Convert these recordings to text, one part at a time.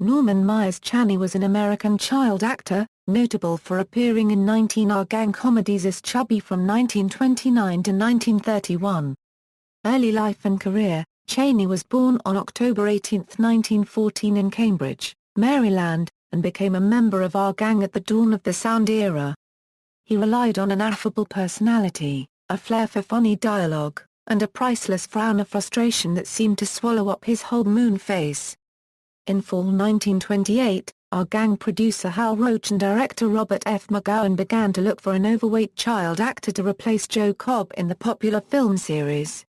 Norman Myers Chaney was an American child actor, notable for appearing in 19 Our Gang comedies as Chubby from 1929 to 1931. Early life and career: Chaney was born on October 18, 1914 in Cambridge, Maryland, and became a member of Our Gang at the dawn of the sound era. He relied on an affable personality, a flair for funny dialogue, and a priceless frown of frustration that seemed to swallow up his whole moon face. In fall 1928, Our Gang producer Hal Roach and director Robert F. McGowan began to look for an overweight child actor to replace Joe Cobb in the popular film series.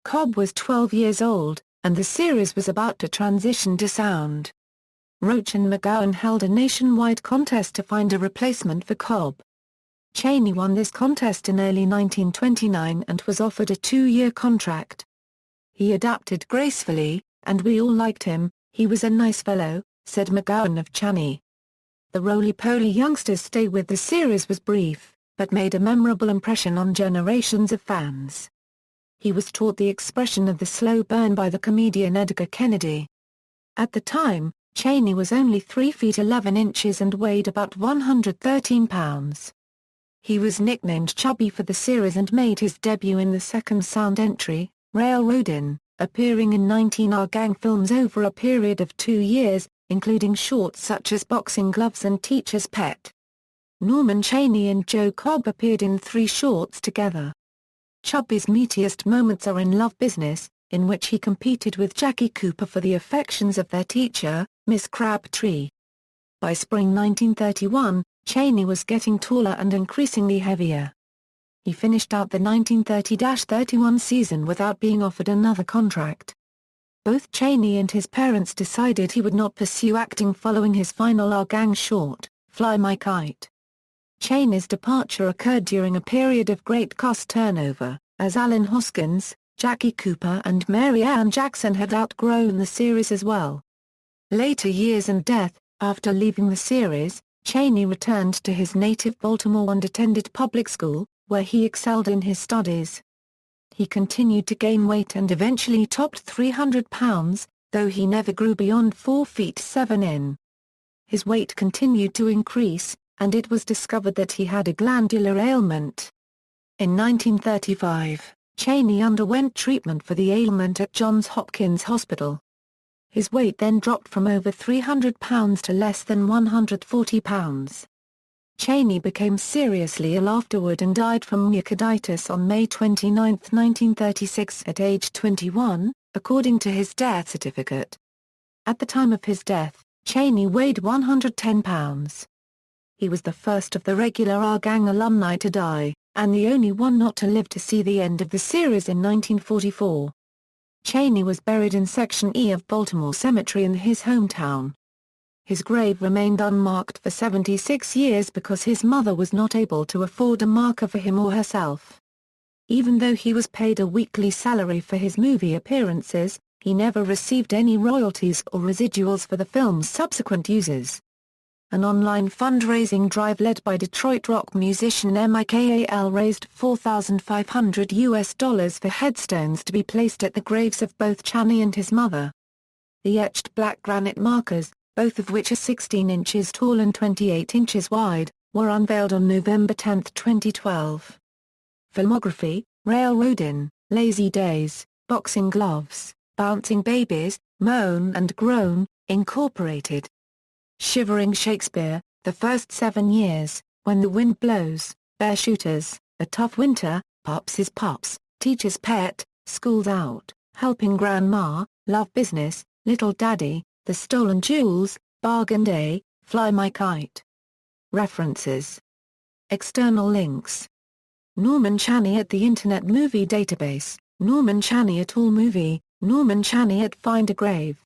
Cobb was 12 years old, and the series was about to transition to sound. Roach and McGowan held a nationwide contest to find a replacement for Cobb. Chaney won this contest in early 1929 and was offered a 2-year contract. He adapted gracefully, and we all liked him. "He was a nice fellow," said McGowan of Chaney. The roly-poly youngster's stay with the series was brief, but made a memorable impression on generations of fans. He was taught the expression of the slow burn by the comedian Edgar Kennedy. At the time, Chaney was only 3 feet 11 inches and weighed about 113 pounds. He was nicknamed Chubby for the series and made his debut in the second sound entry, Railroadin', appearing in 19 Our Gang films over a period of 2 years, including shorts such as Boxing Gloves and Teacher's Pet. Norman Chaney and Joe Cobb appeared in 3 shorts together. Chubby's meatiest moments are in Love Business, in which he competed with Jackie Cooper for the affections of their teacher, Miss Crabtree. By spring 1931, Chaney was getting taller and increasingly heavier. He finished out the 1930-31 season without being offered another contract. Both Chaney and his parents decided he would not pursue acting following his final Our Gang short, Fly My Kite. Chaney's departure occurred during a period of great cast turnover, as Alan Hoskins, Jackie Cooper and Mary Ann Jackson had outgrown the series as well. Later years and death: after leaving the series, Chaney returned to his native Baltimore and attended public school, where he excelled in his studies. He continued to gain weight and eventually topped 300 pounds, though he never grew beyond 4 feet 7 in. His weight continued to increase, and it was discovered that he had a glandular ailment. In 1935, Chaney underwent treatment for the ailment at Johns Hopkins Hospital. His weight then dropped from over 300 pounds to less than 140 pounds. Chaney became seriously ill afterward and died from myocarditis on May 29, 1936 at age 21, according to his death certificate. At the time of his death, Chaney weighed 110 pounds. He was the first of the regular Our Gang alumni to die, and the only one not to live to see the end of the series in 1944. Chaney was buried in Section E of Baltimore Cemetery in his hometown. His grave remained unmarked for 76 years because his mother was not able to afford a marker for him or herself. Even though he was paid a weekly salary for his movie appearances, he never received any royalties or residuals for the film's subsequent uses. An online fundraising drive led by Detroit rock musician Michael raised $4,500 for headstones to be placed at the graves of both Chaney and his mother. The etched black granite markers, both of which are 16 inches tall and 28 inches wide, were unveiled on November 10, 2012. Filmography: Railroadin', Lazy Days, Boxing Gloves, Bouncing Babies, Moan and Groan, Incorporated. Shivering Shakespeare, The First 7 Years, When the Wind Blows, Bear Shooters, A Tough Winter, Pups is Pups, Teacher's Pet, School's Out, Helping Grandma, Love Business, Little Daddy, The Stolen Jewels, Bargain Day, Fly My Kite. References. External links. Norman Chaney at the Internet Movie Database, Norman Chaney at AllMovie, Norman Chaney at Find a Grave.